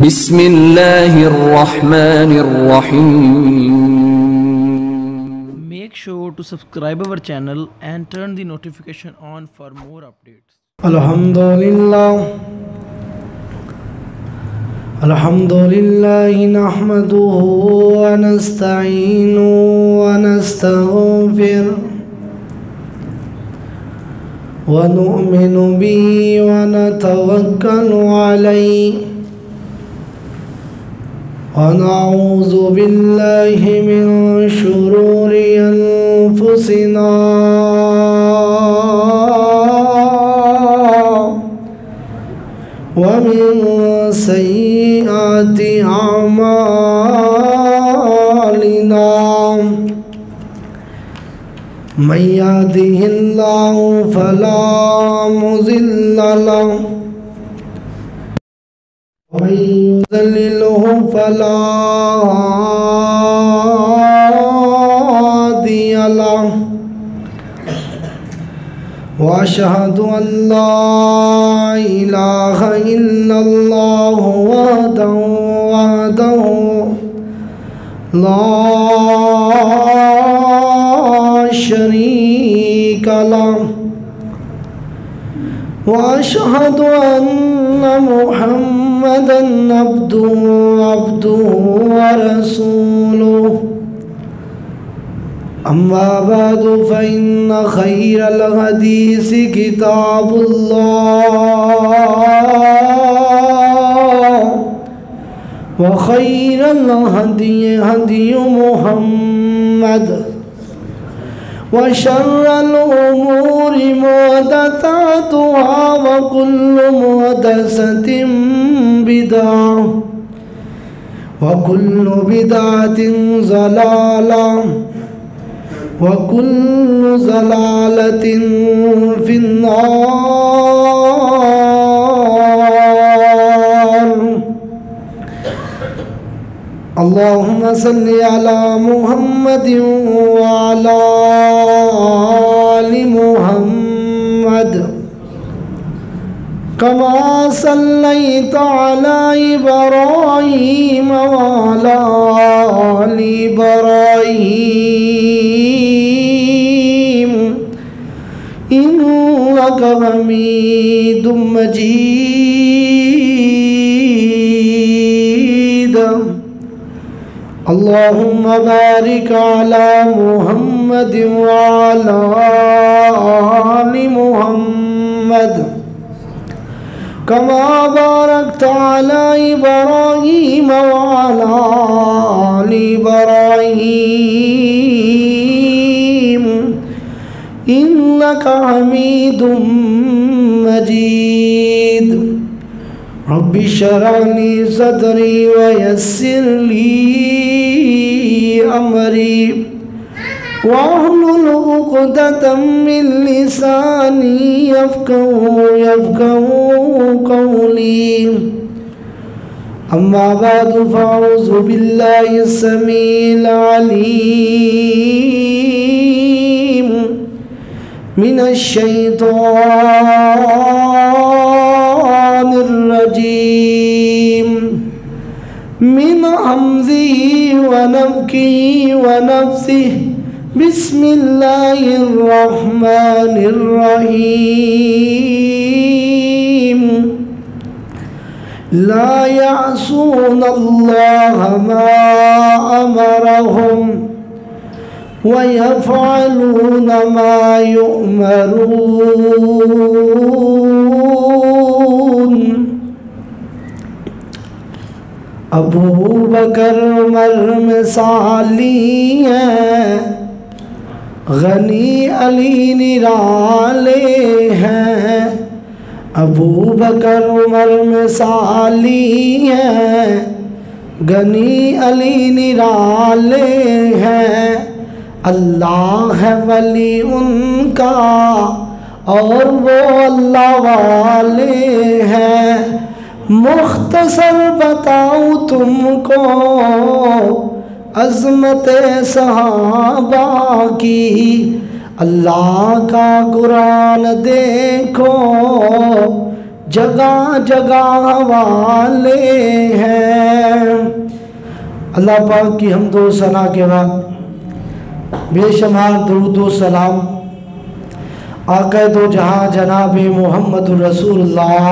بسم الله الرحمن الرحيم. Make sure to subscribe our channel and turn the notification on for more updates. Alhamdulillah nahmaduhu wa nasta'inu wa nastaghfir wa nu'minu bihi wa natawakkalu alayhi wa na'udhu billahi min shururi anfusina wa min sayyiati a'malina man yahdihillahu fala mudilla lahu wa man yudlilhu fala hadiya lahu وأشهد أن لا إله إلا الله وحده لا شريك له وأشهد أن محمدا عبده ورسوله أما بعد فإن خير الحديث كتاب الله وخير الهدي هدي محمد وشر الأمور محدثاتها وكل محدثة بدعة وكل بدعة ضلالة وكل ضلالة في النار. اللهم صل على محمد وعلى آل محمد كما صليت على إبراهيم وعلى آل إبراهيم إنك حميد مجيد. اللهم بارك على محمد وعلى آل محمد كما باركت على إبراهيم وعلى آل إبراهيم إنك حميد مجيد. رب اشرح لي صدري ويسر لي أمري واحلل عقدة من لساني يفقهوا قولي. أما بعد فأعوذ بالله السميع العليم من الشيطان الرجيم من همزه ونفخه ونفثه. بسم الله الرحمن الرحيم. لا يعصون الله ما أمرهم ويفعلون ما يؤمرون. ابو بکر عمر مثالی ہیں غنی علی نرالے ہیں. ابو بکر عمر مثالی ہیں غنی علی نرالے ہیں. اللہ ہے ولی ان کا اور وہ اللہ والے ہیں. مختصر بتاؤں تم کو عظمت صحابہ کی. اللہ کا قرآن دیکھو جگہ جگہ والے ہیں. अल्लाह पाक की हम्द व सना के बाद बेशुमार दुरूद व सलाम आक़ा दो जहाँ जनाब मोहम्मद रसूलुल्लाह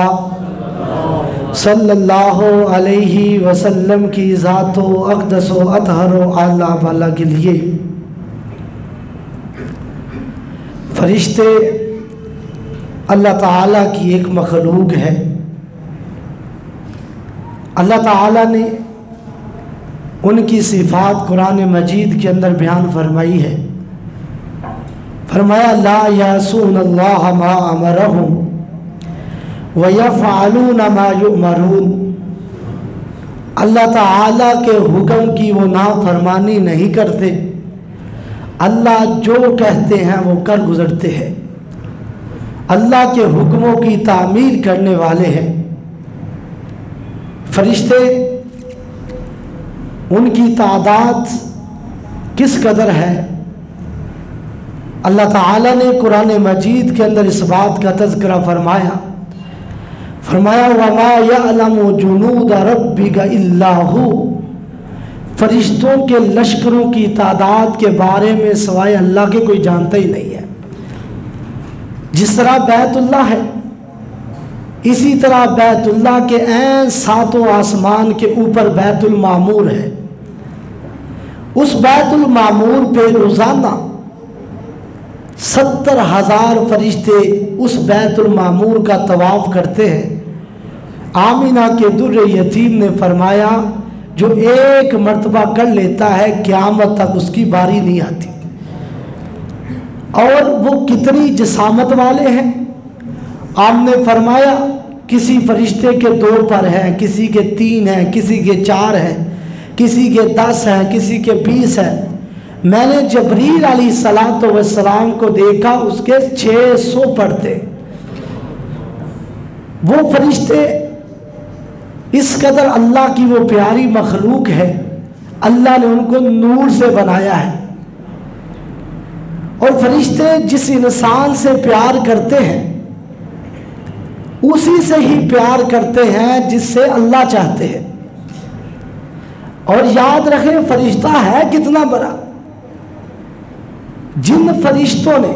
सल्लल्लाहु अलैहि वसल्लम की ज़ात व अक़दस व अतहर व आला वाला के लिए। फरिश्ते अल्लाह ताला की एक मखलूक है। अल्लाह ताला ने उनकी सिफ़ात कुरान मजीद के अंदर बयान फरमाई है। फरमाया ला यासूनल्लाह मा अमरहुम व यफ़अलून मा युअमरून। अल्लाह ताला के हुक्म की वो नाफरमानी नहीं करते, अल्लाह जो कहते हैं वो कर गुजरते हैं। अल्लाह के हुक्मों की तामील करने वाले हैं। फरिश्ते उनकी तादाद किस कदर है, अल्लाह ताला ने कुरान मजीद के अंदर इस बात का तज़किरा फरमाया। फरमाया वमा यअलमु जुनूद रब्बिका इल्ला हु। फरिश्तों के लश्करों की तादाद के बारे में सिवाय अल्लाह के कोई जानता ही नहीं है। जिस तरह बैतुल्लाह है, इसी तरह बैतुल्लाह के ऐन सातों आसमान के ऊपर बैतुल मामूर है। उस बैतुल मामूर पे रोज़ाना 70,000 फरिश्ते उस बैतुल मामूर का तवाफ़ करते हैं। आमिना के दुर्र यतीम ने फरमाया जो एक मर्तबा कर लेता है क़यामत तक उसकी बारी नहीं आती। और वो कितनी जसामत वाले हैं। आपने फरमाया किसी फरिश्ते के 2 पर हैं, किसी के 3 हैं, किसी के 4 हैं, किसी के 10 हैं, किसी के 20 हैं। मैंने जबरील अलैहिस्सलातु वस्सलाम को देखा, उसके 600 पर थे। वो फरिश्ते इस कदर अल्लाह की वो प्यारी मखलूक है। अल्लाह ने उनको नूर से बनाया है। और फरिश्ते जिस इंसान से प्यार करते हैं उसी से ही प्यार करते हैं जिससे अल्लाह चाहते हैं। और याद रखें फरिश्ता है कितना बड़ा। जिन फरिश्तों ने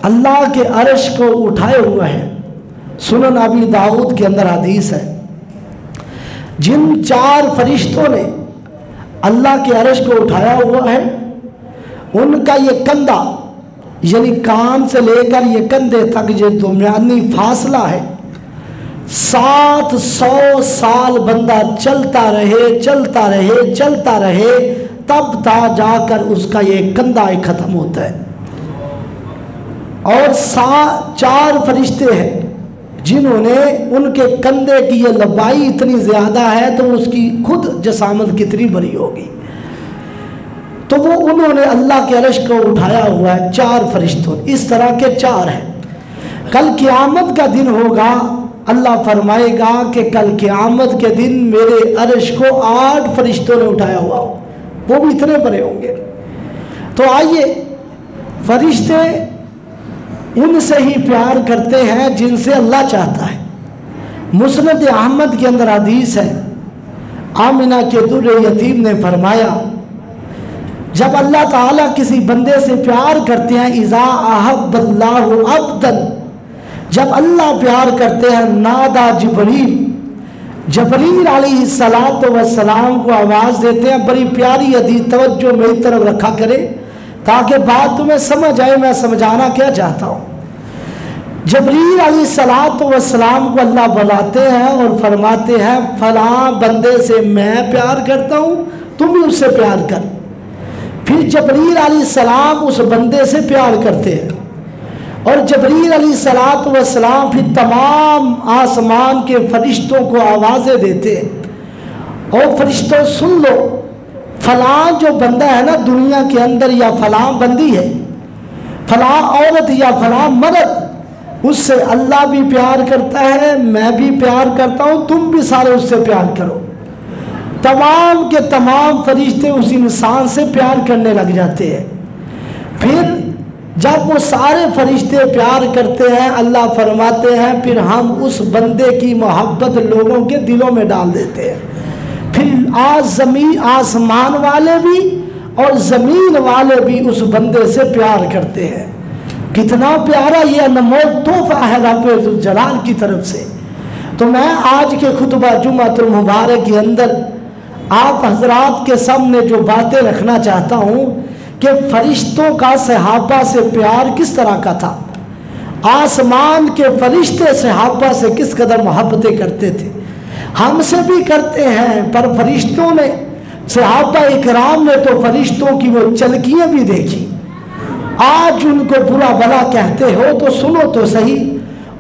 अल्लाह के अर्श को उठाए हुआ है, सुनन अबी दाऊद के अंदर हदीस है, जिन 4 फरिश्तों ने अल्लाह के अर्श को उठाया हुआ है उनका ये कंधा यानी कान से लेकर ये कंधे तक जो दरमियानी फासला है 700 साल बंदा चलता रहे चलता रहे चलता रहे तब जाकर उसका ये कंधा खत्म होता है। और 4 फरिश्ते हैं जिन्होंने उनके कंधे की ये लंबाई इतनी ज़्यादा है तो उसकी खुद जसामत कितनी बड़ी होगी। तो वो उन्होंने अल्लाह के अर्श को उठाया हुआ है 4 फरिश्तों। इस तरह के 4 हैं। कल क़यामत का दिन होगा, अल्लाह फरमाएगा कि कल क़यामत के दिन मेरे अर्श को 8 फरिश्तों ने उठाया हुआ हो, वो भी इतने बड़े होंगे। तो आइए फरिश्ते उनसे ही प्यार करते हैं जिनसे अल्लाह चाहता है। मुस्नद अहमद के अंदर हदीस है, आमिना के दुर्र यतीम ने फरमाया जब अल्लाह ताला किसी बंदे से प्यार करते हैं, इज़ा अहब्बल्लाहु अब्दन, जब अल्लाह प्यार करते हैं, नादा जिब्रील, जबरील अलैहिस्सलातु वस्सलाम को आवाज़ देते हैं। बड़ी प्यारी हदीस, तवज्जो मेरी तरफ रखा करे ताकि बात तुम्हें समझ आए, मैं समझाना क्या चाहता हूँ। जबरील अलैहिस्सलातु वस्सलाम को अल्लाह बुलाते हैं और फरमाते हैं फलां बंदे से मैं प्यार करता हूँ, तुम भी उससे प्यार कर। फिर जबरील अलैहिस्सलाम उस बंदे से प्यार करते हैं और जबरील अलैहिस्सलातु वस्सलाम फिर तमाम आसमान के फरिश्तों को आवाज़ें देते हैं और फरिश्तों सुन लो, फलां जो बंदा है ना दुनिया के अंदर, या फलां बंदी है, फलां औरत या फलां मर्द, उससे अल्लाह भी प्यार करता है, मैं भी प्यार करता हूँ, तुम भी सारे उससे प्यार करो। तमाम के तमाम फरिश्ते उस इंसान से प्यार करने लग जाते हैं। फिर जब वो सारे फरिश्ते प्यार करते हैं, अल्लाह फरमाते हैं फिर हम उस बंदे की मोहब्बत लोगों के दिलों में डाल देते हैं। پھر آسمان والے بھی اور زمین والے بھی اس بندے سے پیار کرتے ہیں. کتنا پیارا یہ انمول تحفہ ہے رب جلال کی طرف سے. تو میں آج کے خطبہ جمعۃ المبارک کے اندر آپ حضرات کے سامنے جو باتیں رکھنا چاہتا ہوں کہ فرشتوں کا صحابہ سے پیار کس طرح کا تھا. آسمان کے فرشتے صحابہ سے کس قدر محبتیں کرتے تھے. ہم سے بھی کرتے ہیں، پر فرشتوں نے، صحابہ اکرام نے تو فرشتوں کی وہ چلکیاں بھی دیکھی. آج ان کو برا بلا کہتے ہو تو سنو تو صحیح،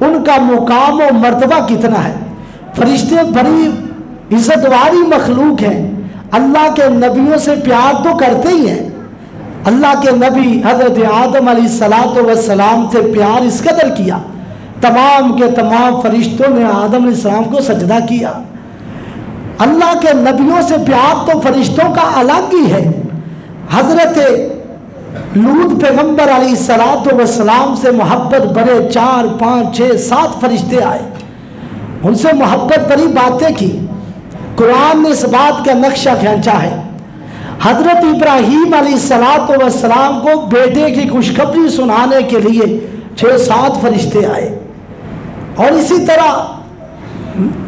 ان کا مقام و مرتبہ کتنا ہے. فرشتے بڑی عزت والی مخلوق ہیں. اللہ کے نبیوں سے پیار تو کرتے ہی ہیں. اللہ کے نبی حضرت آدم علیہ السلام سے پیار اس قدر کیا، تمام کے تمام فرشتوں نے آدم علیہ السلام کو سجدہ کیا. اللہ کے نبیوں سے پیار تو فرشتوں کا الگ ہی ہے. حضرت لوط پیغمبر علیہ السلام سے محبت بڑے 4 5 6 7 فرشتے آئے، ان سے محبت بڑی باتیں کی. قرآن نے اس بات کا نقشہ کھینچا ہے. حضرت ابراہیم علیہ السلام کو بیٹے کی خوشخبری سنانے کے لیے 6 7 فرشتے آئے. اور اسی طرح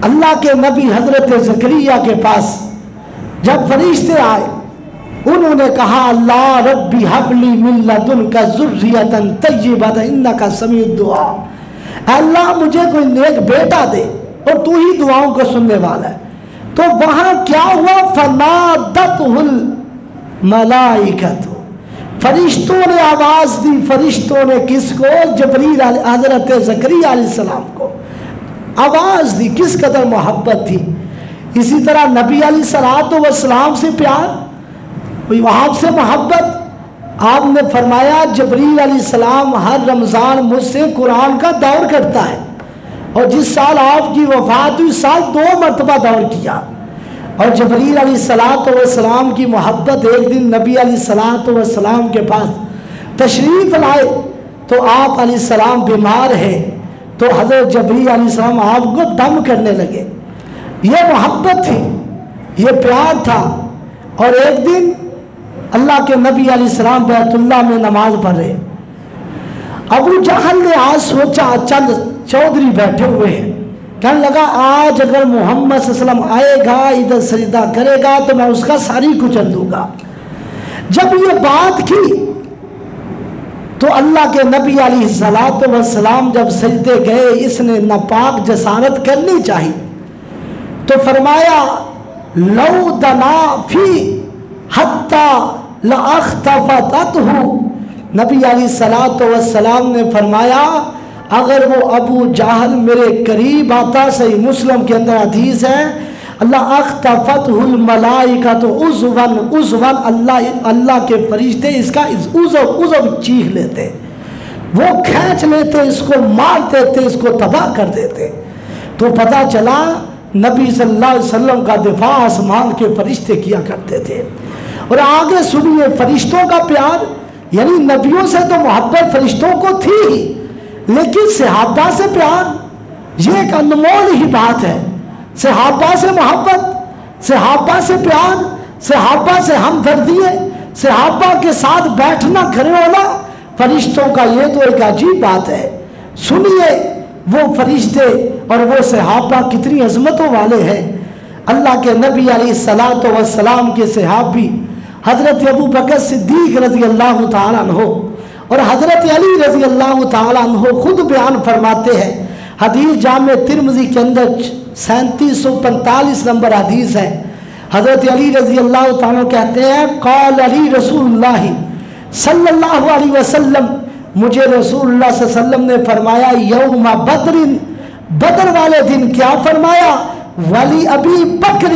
اللہ کے نبی حضرت زکریا کے پاس جب فرشتے آئے، انہوں نے کہا اللہ ربی حب لی من لدنک ذریۃ طیبۃ انک سمیع الدعاء، اللہ مجھے کوئی نیک بیٹا دے اور تو ہی دعاؤں کو سننے والا ہے. تو وہاں کیا ہوا؟ فنادتہ الملائکۃ، فرشتوں نے آواز دی. فرشتوں نے کس کو؟ جبریل حضرت زکریا علیہ السلام کو آواز دی. کس قدر محبت تھی. اسی طرح نبی علیہ السلام سے پیار، وہاں سے محبت. آپ نے فرمایا جبریل علیہ السلام ہر رمضان مجھ سے قرآن کا دور کرتا ہے، اور جس سال آپ کی وفات ہوئی سال 2 مرتبہ دور کیا. اور جبریل علیہ السلام کی محبت. ایک دن نبی علیہ السلام کے پاس تشریف لائے تو آپ علیہ السلام بیمار ہیں، تو حضرت جبریل علیہ السلام آپ کو دم کرنے لگے. یہ محبت تھی، یہ پیار تھا. اور ایک دن اللہ کے نبی علیہ السلام بیت اللہ میں نماز پڑھ رہے. ابو جہل نے آج سوچا، چند چودھری بیٹھے ہوئے ہیں، کہنے لگا آج اگر محمد صلی اللہ علیہ وسلم آئے گا ادھر سجدہ کرے گا تو میں اس کا ساری کچل دوں گا. جب یہ بات کی تو اللہ کے نبی علیہ السلام جب سجدے گئے، اس نے ناپاک جسارت کرنی چاہی تو فرمایا لو دنا فی حتی لاختفتتہ. نبی علیہ السلام نے فرمایا اگر وہ ابو جہل میرے قریب آتا، صحیح مسلم کے اندر حدیث ہے، اللہ اختفتہ الملائکۃ عضواً، اللہ کے فرشتے اس کا عضو چیخ لیتے، وہ کھینچ لیتے، اس کو مار دیتے، اس کو تباہ کر دیتے. تو پتہ چلا نبی صلی اللہ علیہ وسلم کا دفاع آسمان کے فرشتے کیا کرتے تھے. اور آگے سنیے فرشتوں کا پیار، یعنی نبیوں سے تو محبت فرشتوں کو تھی ہی، لیکن صحابہ سے پیار یہ ایک انمول ہی بات ہے. صحابہ سے محبت، صحابہ سے پیار، صحابہ سے ہمدردی، صحابہ کے ساتھ بیٹھنا کھڑے ہونا، فرشتوں کا یہ تو ایک عجیب بات ہے. سنیے وہ فرشتے اور وہ صحابہ کتنی عظمتوں والے ہیں. اللہ کے نبی علیہ السلام کے صحابی حضرت ابو بکر صدیق رضی اللہ تعالیٰ عنہ اور حضرت علی رضی اللہ تعالیٰ عنہ خود بیان فرماتے ہیں. حدیث جامع ترمذی کے اندر 3745 نمبر حدیث ہے. حضرت علی رضی اللہ تعالیٰ عنہ کہتے ہیں قال علی رسول اللہ صلی اللہ علیہ وسلم، مجھے رسول اللہ صلی اللہ علیہ وسلم نے فرمایا یوم بدر، بدر والے دن کیا فرمایا، ولی ابی بکر،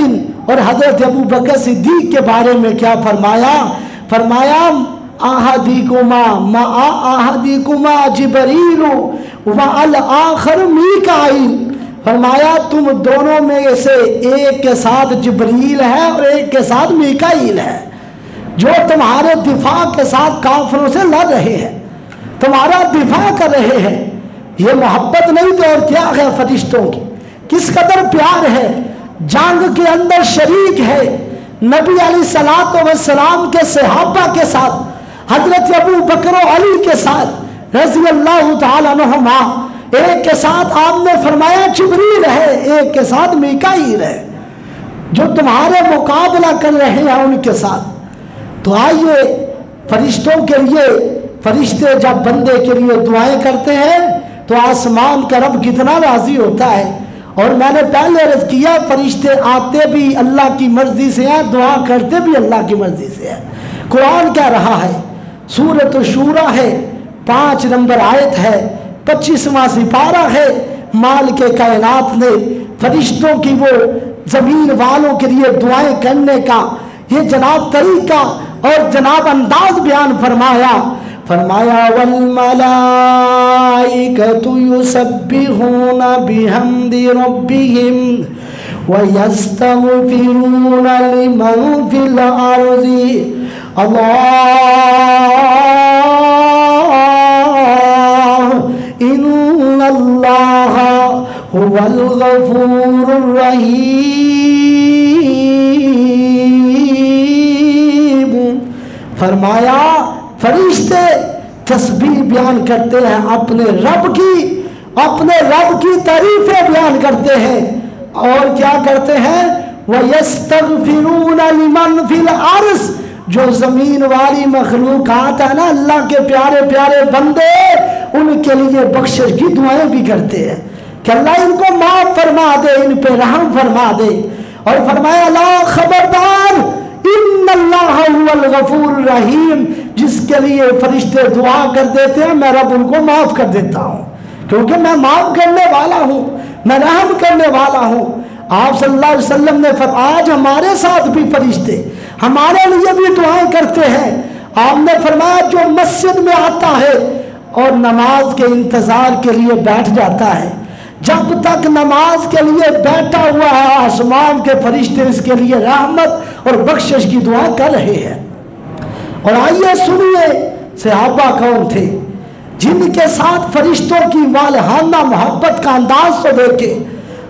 اور حضرت ابو بکر صدیق کے بارے میں کیا فرمایا، فرمایا احدکما ما احدکما جبریل والآخر میکائیل، فرمایا تم دونوں میں سے ایک کے ساتھ جبریل ہے اور ایک کے ساتھ میکائیل ہے، جو تمہارے دفاع کے ساتھ کافروں سے لڑ رہے ہیں، تمہارا دفاع کر رہے ہیں. یہ محبت نہیں تو اور کیا ہے فرشتوں کی، کس قدر پیار ہے. जंग के अंदर शरीक है, नबी अलैहिस्सलाम के सहाबा के साथ, हजरत अबू बकर और अली के साथ रज़ी अल्लाह तआला अन्हुमा, एक के साथ आपने फरमाया जिब्रील है, एक के साथ मीकाईल है, जो तुम्हारे मुकाबला कर रहे हैं उनके साथ। तो आइए फरिश्तों के लिए, फरिश्ते जब बंदे के लिए दुआएं करते हैं तो आसमान का रब कितना राजी होता है। और मैंने पहले अर्ज किया, फरिश्ते आते भी अल्लाह की मर्जी से हैं, दुआ करते भी अल्लाह की मर्जी से है। कुरान कह रहा है, सूरत शूरा है, 5 नंबर आयत है, 25वां सिपारा है, माल के कायनात ने फरिश्तों की वो जमीन वालों के लिए दुआएं करने का ये जनाब तरीका और जनाब अंदाज बयान फरमाया। वल मलाइकतु युसब्बिहूना बिहम्दि रब्बिहिम व यस्तगफिरूना लिमन फिल अर्ज़ि अल्लाह इन्नल्लाहा हुवल गफूरुर रहीम। फरमाया फरिश्ते तस्बीह बयान करते हैं अपने रब की तारीफें बयान करते हैं, और क्या करते हैं, वयस्तगफिरूना लिमन फिल अर्ज़, जो जमीन वाली मखलूकात है ना, अल्लाह के प्यारे प्यारे बंदे, उनके लिए बख्शिश की दुआएं भी करते हैं कि अल्लाह इनको माफ फरमा दे, इन पे रहम फरमा दे। और फरमाया ला खबरदार, इन्नल्लाहा हुवल गफूर रहीम, जिसके लिए फरिश्ते दुआ कर देते हैं मैं रब उनको माफ कर देता हूँ, क्योंकि मैं माफ करने वाला हूँ, मैं रहम करने वाला हूँ। आप सल्लल्लाहु अलैहि वसल्लम ने आज हमारे साथ भी फरिश्ते हमारे लिए भी दुआएं करते हैं। आपने फरमाया जो मस्जिद में आता है और नमाज के इंतजार के लिए बैठ जाता है, जब तक नमाज के लिए बैठा हुआ है आसमान के फरिश्ते इसके लिए रहमत और बख्शिश की दुआ कर रहे हैं। और आइए सुनिए सहाबा कौन थे जिनके साथ फरिश्तों की वालहाना मोहब्बत का अंदाज तो देखे।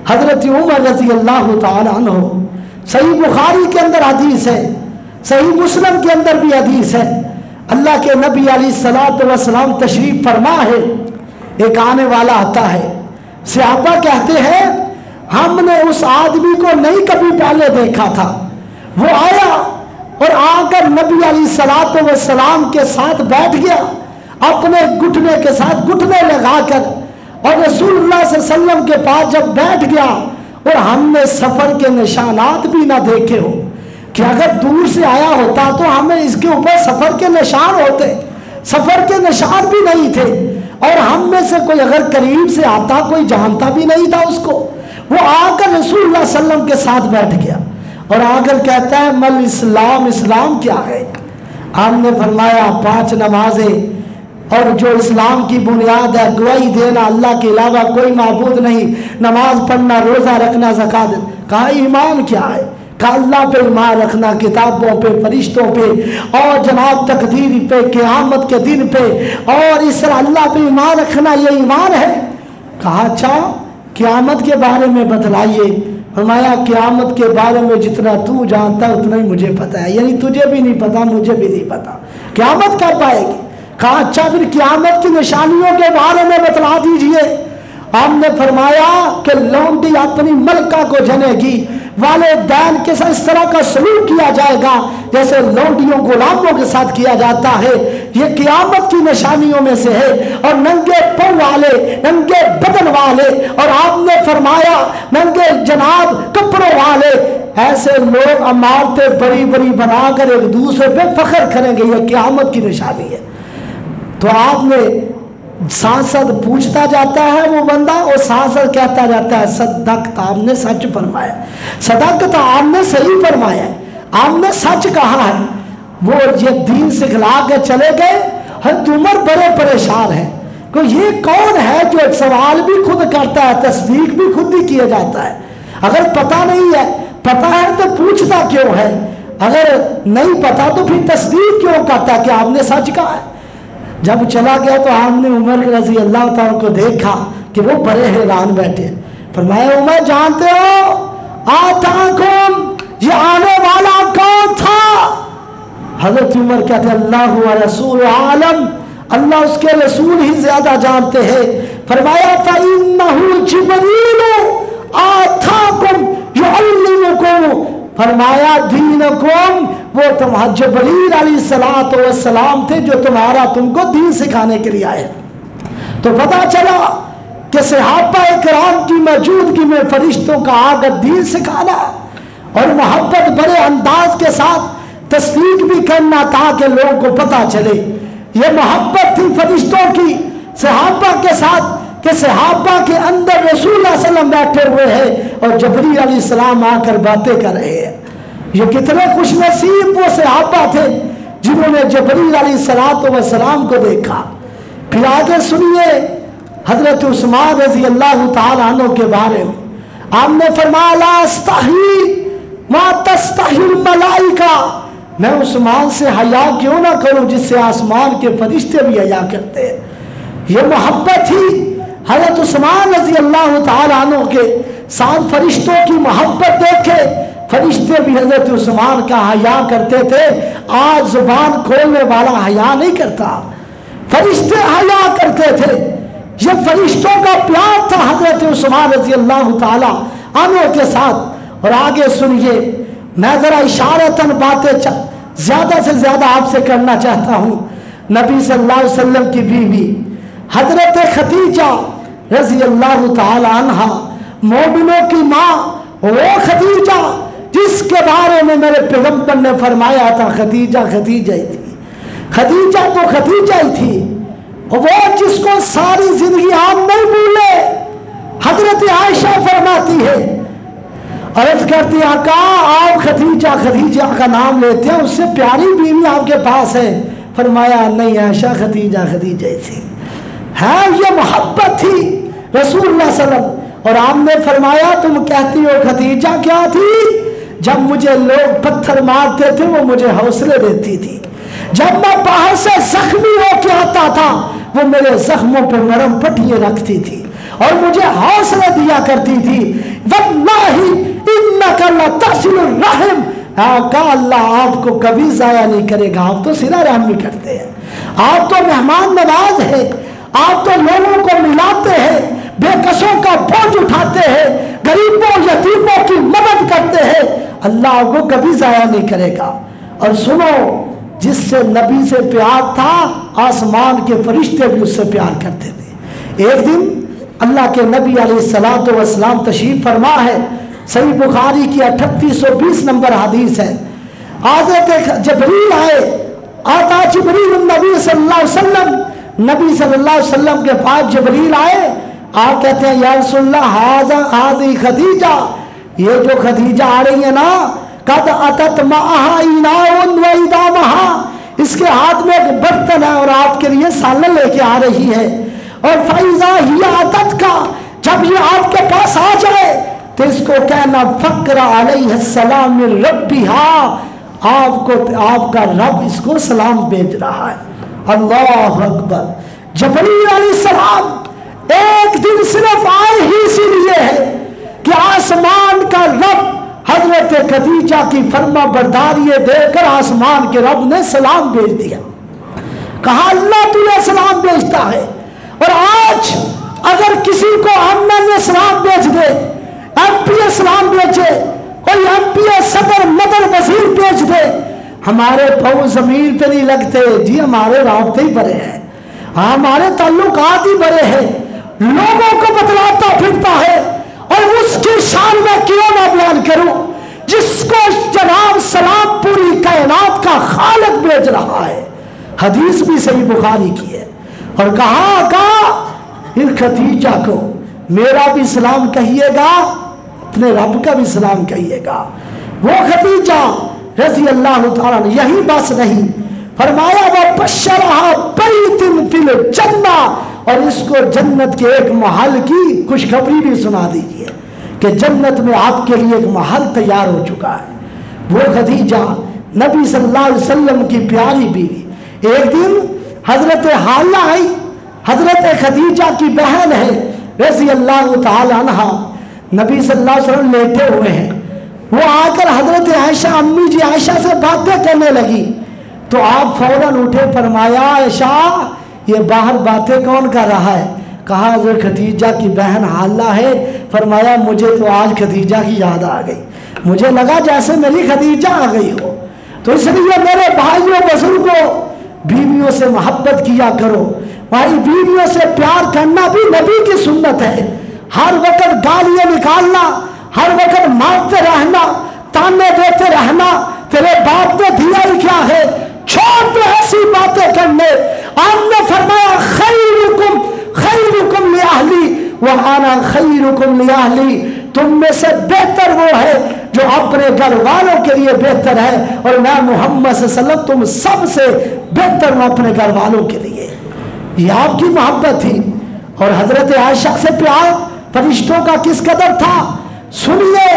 हजरत उमर रज़ी अल्लाह तआला अन्हु, सही बुखारी के अंदर हदीस है, सही मुस्लिम के अंदर भी हदीस है, अल्लाह के नबी अलैहिस्सलातु वस्सलाम तशरीफ फरमा है, एक आने वाला आता है, सहाबा कहते हैं हमने उस आदमी को नहीं कभी पहले देखा था, वो आया और आकर नबी अलैहिस्सलातु वस्सलाम के साथ बैठ गया, अपने घुटने के साथ घुटने लगाकर, और रसूलुल्लाह सल्लल्लाहु अलैहि वसल्लम के पास जब बैठ गया, और हमने सफर के निशानात भी ना देखे हो कि अगर दूर से आया होता तो हमें इसके ऊपर सफर के निशान होते, सफर के निशान भी नहीं थे, और हम में से कोई अगर करीब से आता कोई जानता भी नहीं था उसको। वो आकर रसूलुल्लाह सल्लल्लाहु अलैहि वसल्लम के साथ बैठ गया और आकर कहता है मल इस्लाम, इस्लाम क्या है? हमने फरमाया 5 नमाजें, और जो इस्लाम की बुनियाद है गवाही देना अल्लाह के अलावा कोई माबूद नहीं, नमाज पढ़ना, रोज़ा रखना, ज़कात देना। कहा ईमान क्या है? कहा अल्लाह पे ईमान रखना, किताबों पे, फरिश्तों पे, और जनाब तकदीर पे, क़यामत के दिन पे, और इस तरह अल्लाह पे ईमान रखना ये ईमान है। कहा अच्छा क़यामत के बारे में बतलाइए। फरमाया क़यामत के बारे में जितना तू जानता उतना ही मुझे पता है, यानी तुझे भी नहीं पता मुझे भी नहीं पता क़यामत कब आएगी। कहा अच्छा फिर क़यामत की निशानियों के बारे में बतला दीजिए। हमने फरमाया कि लौंडी अपनी मलका को जनेगी, वालिदैन के साथ इस तरह का सलूक किया जाएगा जैसे लौंडियों गुलामों के साथ किया जाता है, ये क़यामत की निशानियों में से है। और नंगे पाँव वाले, नंगे बदन वाले, और आपने फरमाया नंगे जनाब कपड़ों वाले, ऐसे लोग इमारतें बड़ी बड़ी बनाकर एक दूसरे पे फख्र करेंगे, ये क़यामत की निशानी है। तो आपने सांसद पूछता जाता है वो बंदा, और सांसद कहता जाता है सदक़त, आपने सच फरमाया, सदक़त आपने सही फरमाया, आपने सच कहा है। वो ये दीन सिखला के चले गए। हज़रत उमर बड़े परेशान हैं कि ये कौन है जो सवाल भी खुद करता है, तस्दीक भी खुद ही किया जाता है। अगर पता नहीं है, पता है तो पूछता क्यों है, अगर नहीं पता तो फिर तस्दीक क्यों करता कि आपने सच कहा है। जब चला गया तो हमने उमर रज़ी अल्लाह तआला को देखा कि वो बड़े हैरान बैठे। फरमाया उमर जानते हो आताकुम, ये आने वाला कौन था? हजरत उमर कहते अल्लाह व रसूल आलम, अल्लाह उसके रसूल ही ज्यादा जानते हैं। फरमाया फइन्नहु जिब्रील आताकुम युअल्लिमुकुम, फरमाया दीनकुम, वो तुम्हारा जिब्रील अलैहिस्सलातु वस्सलाम थे जो तुमको दीन सिखाने के लिए आए। तो पता चला कि सहाबा इकराम की मौजूदगी में फरिश्तों का आकर दीन सिखाना और मोहब्बत बड़े अंदाज के साथ तस्दीक भी करना ताकि लोगों को पता चले। ये मोहब्बत थी फरिश्तों की सहाबा के साथ कि सहाबा के अंदर रसूल सल्लल्लाहु अलैहि वसल्लम बैठे हुए हैं और जिब्रील अलैहिस्सलाम आकर बातें कर रहे हैं। ये कितने खुशनसीब वो सहाबा थे जिन्होंने जिब्रील अलैहिस्सलाम को देखा। फिर आगे सुनिए हजरत उस्मान रजी अल्लाह तआला अन्हु के बारे में। आपने फरमाया ला अस्तही मा तस्तहिल मलाइका, मैं उस्मान से हया क्यों ना करूं जिससे आसमान के फरिश्ते भी हया करते हैं। ये मोहब्बत ही हजरत उस्मान रजी अल्लाह तआला अन्हु के साथ फरिश्तों की मोहब्बत देखे फरिश्ते भी हजरत उस्मान का हया करते थे। आज जुबान खोलने वाला हया नहीं करता, फरिश्ते हया करते थे। ये फरिश्तों का प्यार था हजरत उस्मान रजी अल्लाह तआला अन्हु के साथ। और आगे सुनिए, मैं जरा इशारतन बातें ज्यादा से ज्यादा आपसे करना चाहता हूँ। नबी सल्लल्लाहु अलैहि वसल्लम की बीवी हजरत खदीजा रजी अल्लाह तआला अन्हा, मोमिनों की माँ, वो खदीजा जिसके बारे में मेरे पैगंबर ने फरमाया था खदीजा खदीजा ही थी, खदीजा तो खदीजा ही थी, वो जिसको सारी जिंदगी आप नहीं भूले। हजरत आयशा फरमाती है, अर्ज करती आका आप खदीजा खदीजा का नाम लेते हैं, उससे प्यारी बीवी आपके पास है। फरमाया नहीं आयशा खदीजा खदीजा ही थी। हाँ ये मोहब्बत थी रसूलुल्लाह सल्लल्लाहु अलैहि वसल्लम। और आपने फरमाया तुम कहती हो खदीजा क्या थी? जब मुझे लोग पत्थर मारते थे वो मुझे हौसले देती थी, जब मैं बाहर से जख्मी होकर आता था वो मेरे जख्मों पर नरम पट्टियां रखती थी और मुझे हौसला दिया करती थी। वल्लाही इन्नका लतसिलुर रहम, का अल्लाह आपको कभी जाया नहीं करेगा, आप तो सिला रहम भी करते हैं, आप तो मेहमान नवाज है, आप तो लोगों को मिलाते हैं, बेकसों का बोझ उठाते हैं, गरीबों यतीमों की मदद करते हैं, अल्लाह आपको कभी जाया नहीं करेगा। और सुनो, जिससे नबी से प्यार था आसमान के फरिश्ते भी उससे प्यार करते थे। एक दिन अल्लाह के नबी अलैहिस्सलातु वस्सलाम तशरीफ फरमा है, सही बुखारी की 3820 नंबर हदीस है। हज़रत जिब्रील आए, आता जिब्रील नबी सल्लल्लाहु अलैहि वसल्लम, नबी सल्लल्लाहु अलैहि वसल्लम के पास जिब्रील आए। आप कहते हैं या रसूलल्लाह हाज़ा हाज़ी खदीजा, ये जो खदीजा आ रही है ना, कद अतत मअहा इनाउन व इदामहा, इसके हाथ में एक बर्तन है और आपके लिए सालन लेके आ रही है। और फैज़ा हिया अतत का, जब ये आपके पास आ जाए तो इसको कहना फक्र अलैहिस्सलाम मिन रब्बिहा, आपको आपका रब इसको सलाम भेज रहा है। अल्लाह अकबर। जिब्रील अलैहिस्सलाम एक दिन सिर्फ आए ही इसीलिए है कि आसमान का रब हजरत खदीजा की फर्मा बरदारी देकर आसमान के रब ने सलाम भेज दिया। कहा अल्लाह तुझे सलाम भेजता है। और आज अगर किसी को अम्न सलाम भेज दे, एमपी सलाम भेजे, कोई एमपी सदर मदर वजीर भेज दे, हमारे पाँव जमीन पे नहीं लगते जी, हमारे राब्ते ही बड़े हैं, हमारे ताल्लुकात ही बड़े हैं, लोगों को बतलाता फिरता है। और उसकी शान में क्यों ना बयान करूं जिसको जनाब सलाम पूरी कायनात का खालिक भेज रहा है। हदीस भी सही बुखारी की है। और कहा इन खदीजा को मेरा भी सलाम कहिएगा, अपने रब का भी सलाम कहिएगा। वो खदीजा रजी अल्लाह तआला, यही बस नहीं, फरमाया वह बशरहा बैतिन फिल जन्ना, और इसको जन्नत के एक महल की खुशखबरी भी सुना दीजिए कि जन्नत में आपके लिए एक महल तैयार हो चुका है। वो खदीजा नबी सल्लल्लाहु अलैहि वसल्लम की प्यारी बीवी। एक दिन हजरत हाला आई, हजरत खदीजा की बहन है रज़ी अल्लाह तआला अन्हा, नबी सल्लल्लाहु अलैहि वसल्लम लेटे हुए हैं, वो आकर हजरत आयशा, अम्मी जी आयशा से बातें करने लगी, तो आप फौरन उठे, फरमाया आयशा ये बाहर बातें कौन कर रहा है? कहा हजरत खदीजा की बहन हाला है। फरमाया मुझे तो आज खदीजा की याद आ गई, मुझे लगा जैसे मेरी खदीजा आ गई हो। तो इसलिए मेरे भाइयों बुजुर्गों, बीवियों से मोहब्बत किया करो, भाई बीवियों से प्यार करना भी नबी की सुन्नत है। हर वक्त गालियां निकालना, हर वक्त मारते रहना, ताने देते रहना, तेरे बाप ने दिया ही क्या है, छोड़ तो ऐसी बातें करने। आपने फरमाया खैरुकुम खैरुकुम लिअहली व अना खैरुकुम लिअहली, तुम में से बेहतर वो है जो अपने घर वालों के लिए बेहतर है, और मैं मोहम्मद सल्लल्लाहु अलैहि वसल्लम तुम सबसे बेहतर हूं अपने घर वालों के लिए। ये आपकी मोहब्बत थी। और हजरत आयशा से प्यार फरिश्तों का किस कदर था, सुनिए।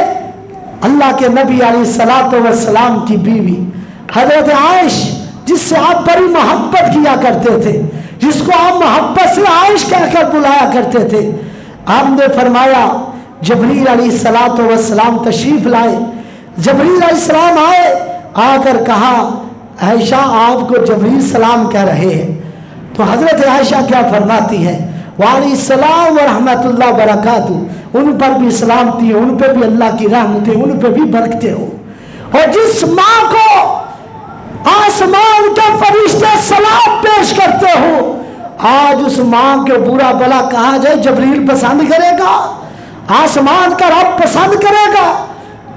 अल्लाह के नबी अलैहिस्सलातु वस्सलाम की बीवी हजरत आयश, जिससे आप बड़ी मोहब्बत किया करते थे, जिसको आप मोहब्बत से आयश कहकर बुलाया करते थे, आपने फरमाया जबरील अलैहिस्सलातु वस्सलाम तशरीफ लाए। जबरील अलैहिस्सलाम आए, आकर कहा आयशा आपको जबरील सलाम कह रहे हैं। तो हजरत आयशा क्या फरमाती है, वालेकुम व रहमतुल्लाह व बरकातुहू, उन पर भी सलामती हो, उन पर भी अल्लाह की रहमतें, उन पर भी बरकतें हो। और जिस माँ को आसमान के फरिश्ते सलाम पेश करते हो, आज उस माँ के बुरा भला कहा जाए जबरील पसंद करेगा, आसमान का रब पसंद करेगा?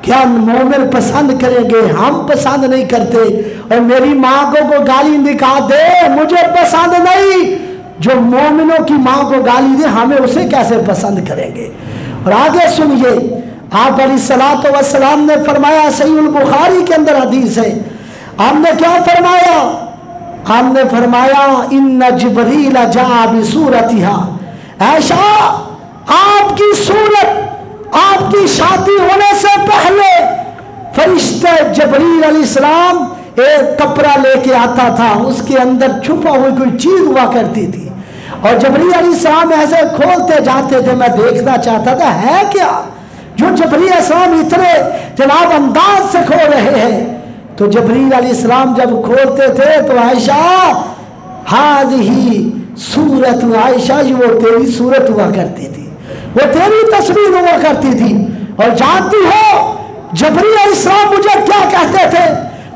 क्या मोमिन पसंद करेंगे? हम पसंद नहीं करते। और मेरी माँ को गाली निकाल दे, मुझे पसंद नहीं। जो मोमिनों की माँ को गाली दे, हमें उसे कैसे पसंद करेंगे? और आगे सुनिए, आप अलैहिस्सलातु वस्सलाम ने फरमाया, सहीहुल बुखारी के अंदर हदीस है, आपने क्या फरमाया? आपने फरमाया इन्ना जिब्रील जा बिसूरतिहा, ऐशा आपकी सूरत, आपकी शादी होने से पहले फरिश्ते जबरील अलैहिस्सलाम एक कपड़ा लेके आता था, उसके अंदर छुपा हुई कोई चीज हुआ करती थी, और जबरील अलैहिस्सलाम ऐसे खोलते जाते थे। मैं देखना चाहता था है क्या जो जबरील अलैहिस्सलाम इतने जनाब अंदाज से खोल रहे हैं। तो जबरील अलैहिस्सलाम जब खोलते थे तो आयशा हाज़िही सूरत, आयशा ये वो तेरी सूरत हुआ करती थी, वो तेरी तस्वीर हुआ करती थी। और जानती हो जबरील अलैहिस्सलाम मुझे क्या कहते थे?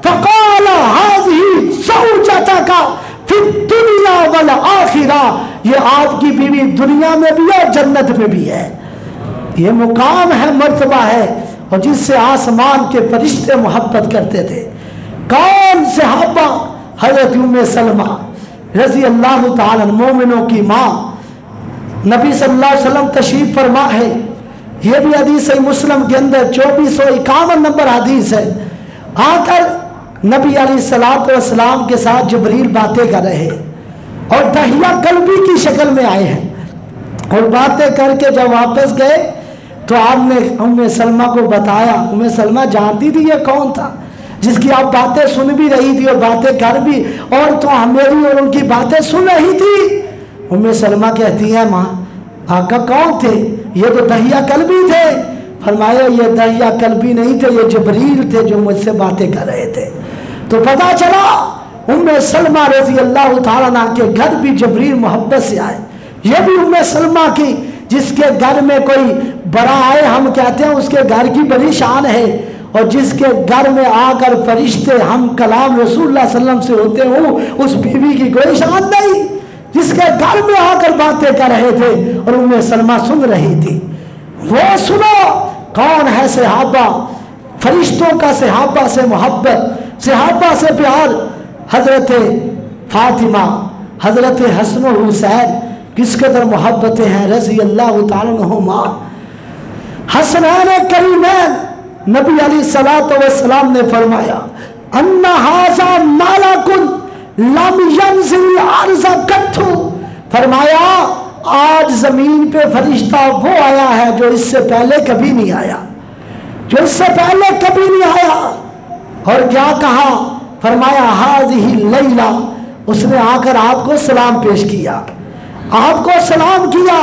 फ़क़ाला हाज़िही ज़ौजतका फ़िद दुनिया वल आखिरा, ये आपकी बीवी दुनिया में भी है और जन्नत में भी है। ये मुकाम है, मर्तबा है, और जिससे आसमान के फरिश्ते मोहब्बत करते थे। कौन सहाबा? हज़रत उम्मे सलमा रज़ी अल्लाह ताला, मोमिनों की माँ, नबी सल्लल्लाहु अलैहि वसल्लम तशरीफ फरमा है। ये भी हदीस है मुस्लिम के अंदर 2451 नंबर हदीस है। आकर नबी अलैहिस्सलातु वस्सलाम के साथ जबरील बातें कर रहे हैं और दहिया कल्बी की शक्ल में आए हैं। और बातें करके जब वापस गए तो आपने उम्मे सलमा को बताया। उम्मे सलमा जानती थी ये कौन था जिसकी आप बातें सुन भी रही थी और बातें कर भी, और तो मेरी और उनकी बातें सुन रही थी। उम्मे सलमा कहती है माँ आका कौन थे? ये तो दहिया कल्बी थे। फरमाया ये दहिया कल्बी नहीं थे, ये जबरील थे जो मुझसे बातें कर रहे थे। तो पता चला उम्मे सलमा रज़ी अल्लाह ताला अन्हा के घर भी जबरील मोहब्बत से आए। ये भी उम्मे सलमा की, जिसके घर में कोई बड़ा आए हम कहते हैं उसके घर की बड़ी शान है, और जिसके घर में आकर फरिश्ते हम कलाम रसूलुल्लाह सल्लल्लाहु अलैहि वसल्लम से होते हो उस बीवी की कोई शान नहीं, जिसके घर में आकर बातें कर रहे थे और उम्मे सलमा सुन रही थी। वो सुनो कौन है सहाबा, फरिश्तों का सहाबा से मोहब्बत, सहाबा से प्यार। हजरत फातिमा, हजरत हसन और हुसैन किस कदर मोहब्बतें हैं रज़ी अल्लाह ताला अन्हुमा। हसनैन करीमैन, नबी अलैहिस्सलातु वस्सलाम ने फरमाया अन्ना हाज़ा मालाकुन लम यंज़िल अर्ज़ कत्तु, फरमाया आज जमीन पे फरिश्ता वो आया है जो इससे पहले कभी नहीं आया, जो इससे पहले कभी नहीं आया। और क्या कहा? फरमाया हाज़िही लैला, उसने आकर आपको सलाम पेश किया, आपको सलाम किया।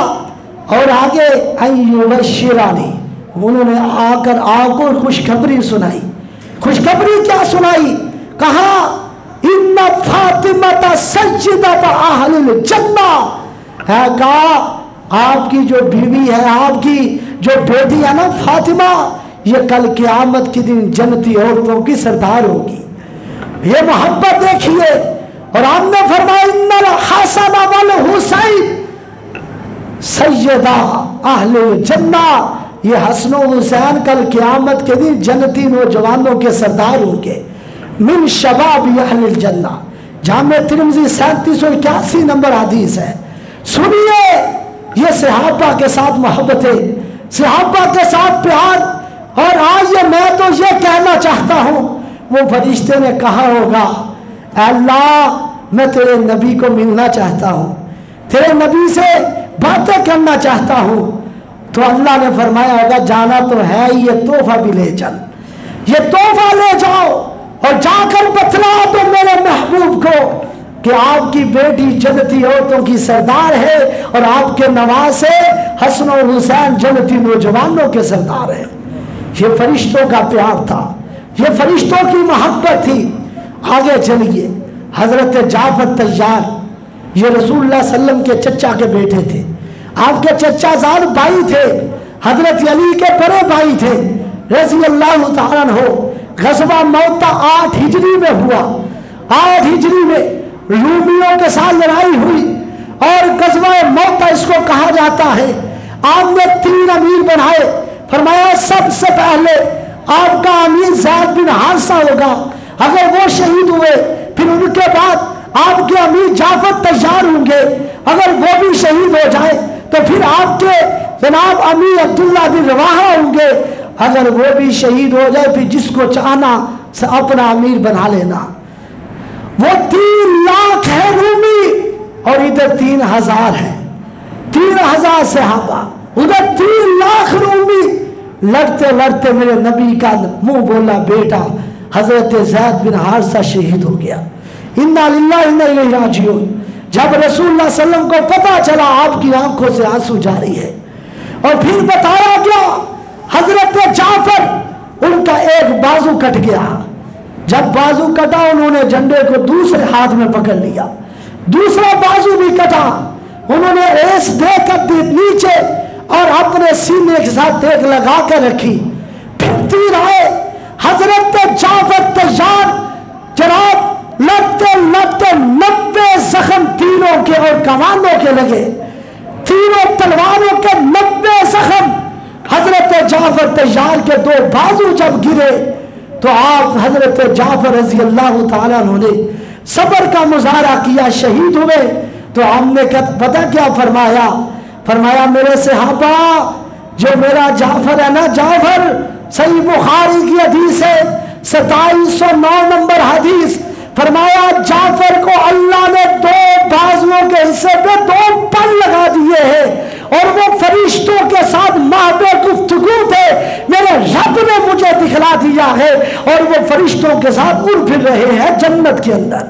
और आगे अय्युबश्शिरानी, उन्होंने आकर आपको खुशखबरी सुनाई। खुशखबरी क्या सुनाई? कहा इन्ना फातिमा सज्जिदत अहलिल जन्ना है। कहा आपकी जो बीवी है, आपकी जो बेटी है ना फातिमा, ये कल क़यामत के दिन जन्नती औरतों की सरदार होगी। ये मोहब्बत देखिए। और हमने फरमाया इन्नल हसन वल हुसैन सैयदा अहलिल जन्ना, ये हसन और हुसैन कल क़यामत के दिन जन्नती नौजवानों के सरदार होंगे। मिन शबाब अहलिल जन्ना, जामे तिरमिज़ी 3781 नंबर हदीस है। सुनिए, ये सहाबा के साथ मोहब्बत है, सहाबा के साथ प्यार। और आज ये मैं तो ये कहना चाहता हूँ, वो फरिश्ते ने कहा होगा अल्लाह मैं तेरे नबी को मिलना चाहता हूँ, तेरे नबी से बातें करना चाहता हूँ। तो अल्लाह ने फरमाया होगा जाना तो है, ये तोहफा भी ले चल, ये तोहफा ले जाओ और जाकर बतलाओ तो मेरे महबूब को कि आपकी बेटी जन्नती औरतों की सरदार है और आपके नवासे हसन और हुसैन जन्नती नौजवानों के सरदार है। ये फरिश्तों का प्यार था, ये फरिश्तों की मोहब्बत थी। आगे चलिए, हजरत जाफर तैयार, ये रसूलुल्लाह सल्लम के चचा के बेटे थे। आपके चचा जान भाई थे, हजरत अली के बड़े भाई थे रज़ी अल्लाह तआला अन्हु। ग़ज़वा मौता 8 हिजरी में हुआ। 8 हिजरी में रूमियों के साथ लड़ाई हुई और ग़ज़वा मौता इसको कहा जाता है। आपने 3 अमीर बनाए। फरमाया सबसे पहले आपका अमीर ज़ैद बिन हारिसा होगा, अगर वो शहीद हुए फिर उनके बाद आपके अमीर जाफर तैयार होंगे, अगर वो भी शहीद हो जाए तो फिर आपके जनाब अमीर अब्दुल्ला बिन रवाहा होंगे, अगर वो भी शहीद हो जाए फिर जिसको चाहना अपना अमीर बना लेना। वो 3 लाख है रूमी और इधर 3000 है, 3000 सहाबा, उधर 3 लाख रूमी। लड़ते लड़ते मेरे नबी का मुंह बोला बेटा हजरत ज़ैद बिन हारिसा शहीद हो गया। इन्ना लिल्लाहि व इन्ना इलैहि राजिऊन। जब रसूलुल्लाह सल्लल्लाहु अलैहि वसल्लम को पता चला आपकी आंखों से आंसू जारी है और फिर बताया गया हजरत जाफर उनका एक बाजू कट गया। जब बाजू कटा उन्होंने झंडे को दूसरे हाथ में पकड़ लिया, दूसरा बाजू भी कटा, उन्होंने रेस देकर नीचे और अपने सीने के साथ देख लगा कर रखी। फिर तीर आए, हजरत जाफर तैयार, जनाब लड़ते लड़ते 90 जख्म तीरों के और कमानों के लगे, तीरों तलवारों के 90 जख्म। हजरत जाफर तैयार के 2 बाजू जब गिरे तो आप हजरत जाफर रज़ी अल्लाह तआला ने सब्र का मुजाहरा किया, शहीद हुए। तो हमने पता क्या फरमाया? फरमाया मेरे सहाबा, जो मेरा जाफर है ना, जाफर सही बुखारी की हदीस है 2709 नंबर हदीस। फरमाया जाफर को अल्लाह ने 2 बाजुओं के हिस्से पे 2 पर लगा दिए हैं और वो फरिश्तों के साथ महबे गुफ्तगू थे। मेरे रब ने मुझे दिखला दिया है और वो फरिश्तों के साथ उड़ फिर रहे हैं जन्नत के अंदर।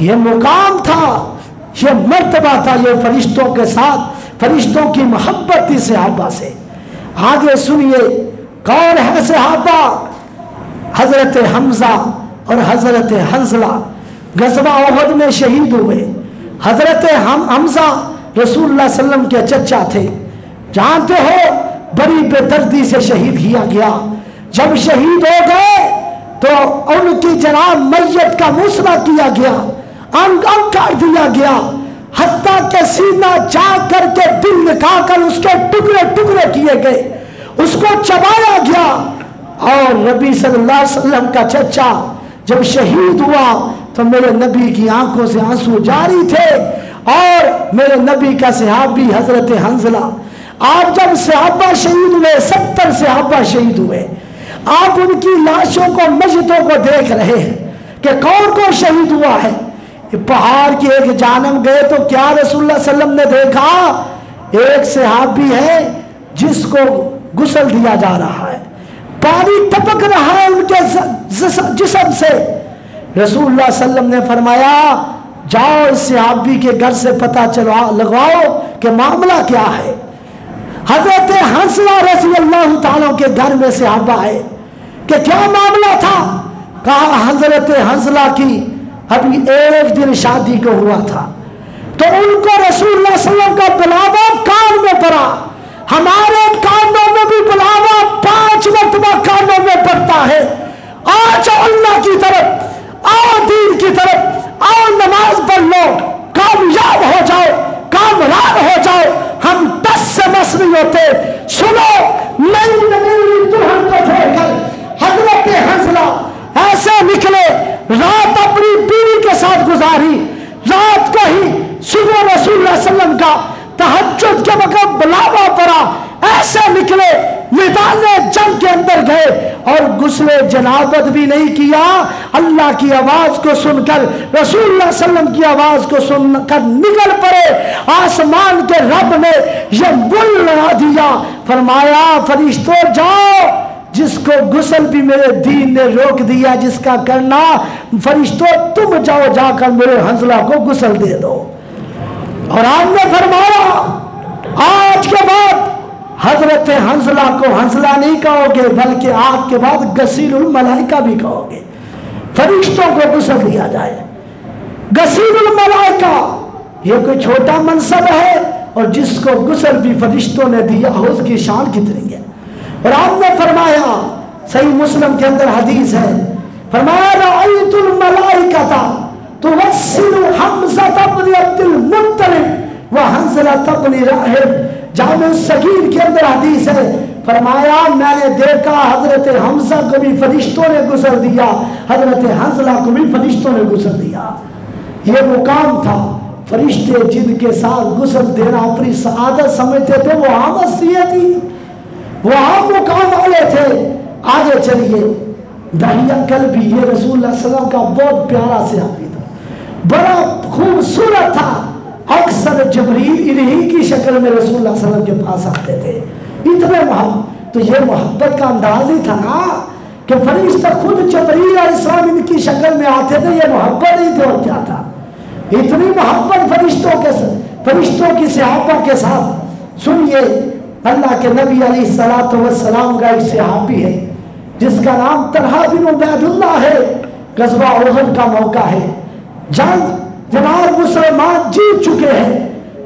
ये मुकाम था, ये मर्तबा था, ये फरिश्तों के साथ, फरिश्तों की मोहब्बत थी सहाबा से। आगे सुनिए कौन है सहाबा? हजरत हमजा और हजरत हंसला ग़ज़वा उहद में शहीद हुए। हजरत हमजा रसूलुल्लाह सल्लम के चचा थे, जानते हो, बड़ी बेदर्दी से शहीद किया गया। जब शहीद हो गए तो उनकी जनाब मैयत का मुसरा किया गया, अंग अंग काट दिया गया, हत्ता के सीना जा करके दिल निकाल उसके टुकड़े टुकड़े किए गए, उसको चबाया गया। और नबी सल्लल्लाहु अलैहि वसल्लम का चचा जब शहीद हुआ तो मेरे नबी की आंखों से आंसू जारी थे। और मेरे नबी का सहाबी हजरत हंसला, आप जब सहाबा शहीद हुए, 70 सहाबा शहीद हुए, आप उनकी लाशों को, मस्जिदों को देख रहे हैं कि कौन कौन शहीद हुआ है। पहाड़ की एक जानब गए तो क्या रसूलुल्लाह सल्लम ने देखा, एक सहाबी है जिसको गुस्ल दिया जा रहा है, पानी टपक रहा है उनके जिस्म से। रसूलुल्लाह सल्लम ने फरमाया जाओ इस सहाबी के घर से पता चलो लगवाओ कि मामला क्या है। حضرت حنظلہ رضی اللہ تعالیٰ کے گھر میں صحابہ آئے کہ کیا معاملہ تھا؟ کہا حضرت حنظلہ کی ابھی ایک دن شادی کو ہوا تھا تو ان کو رسول اللہ صلی اللہ علیہ وسلم کا بلاوا کان میں پڑا. ہمارے کانوں میں بھی بلاوا 5 مرتبہ کانوں میں پڑتا ہے. آ جاؤ اللہ کی طرف، آؤ دین کی طرف، آؤ نماز پڑھ لو، کامیاب ہو جاؤ، کامران ہو جاؤ. ہم 10 سے مس نہیں ہوتے. سنو، نئی نئی دلہن کو چھوڑ کر حضرت حنظلہ ایسے نکلے، رات اپنی بیوی کے ساتھ گزاری. رات کو ہی صبح رسول اللہ صلی اللہ علیہ وسلم کا تہجد کے وقت بلاوا پڑا، ایسے نکلے، میدان جنگ کے اندر گئے اور غسل جنابت بھی نہیں کیا. اللہ کی آواز کو سن کر، رسول اللہ صلی اللہ علیہ وسلم کی آواز کو سن کر نکل پڑے. آسمان کے رب نے یہ بل لگا دیا، فرمایا فرشتوں جاؤ، جس کو غسل بھی میرے دین نے روک دیا جس کا کرنا، فرشتوں تم جاؤ، جا کر میرے حنظلہ کو غسل دے دو. اور آپ نے فرمایا آج کے بعد حضرت حنظلہ کو حنظلہ نہیں کہو گے، بلکہ آج کے بعد غسیل الملائکہ بھی کہو گے. فرشتوں کو غسل دیا جائے. غسیل الملائکہ یہ کوئی چھوٹا منصب ہے، اور جس کو غسل بھی فرشتوں نے دیا ہو اس کی شان کتنی ہے. اور آپ نے فرمایا، صحیح مسلم کے اندر حدیث ہے، فرمایا رأیت الملائکۃ توسل حمزہ بن عبد المطلب وحنظلہ بن راہب. جامع صغیر کے اندر حدیث ہے، فرمایا میں نے دیکھا حضرت حمزہ کو بھی فرشتوں نے غسل دیا، حضرت حنظلہ کو بھی فرشتوں نے غسل دیا. یہ مقام تھا. فرشتے جن کے ساتھ غسل دینا اپنی سعادت سمجھتے تھے وہ عام حیثیت تھی، وہ عام مقام والے تھے. آگے چلیے، داہیہ قلبی یہ رسول اللہ صلی اللہ علیہ وسلم کا بہت پیارا صحابی تھا، بڑا خوبصورت تھا. اکثر جبریل انہی کی شکل میں رسول اللہ صلی اللہ علیہ وسلم کے پاس آتے تھے. اتنے محبت، تو یہ محبت کا انداز ہی تھا نا کہ فرشتہ خود جبریل علیہ السلام ان کی شکل میں آتے تھے. یہ محبت نہیں تھی اور کیا تھا؟ اتنی محبت فرشتوں کی صحابہ کے ساتھ. سنیے، اللہ کے نبی علیہ السلام کا ایک صحابی ہے جس کا نام طلحہ بن عبید اللہ ہے. غزوہ احد کا موقع ہے، جنگ جناب مسلمان جیت چکے ہیں،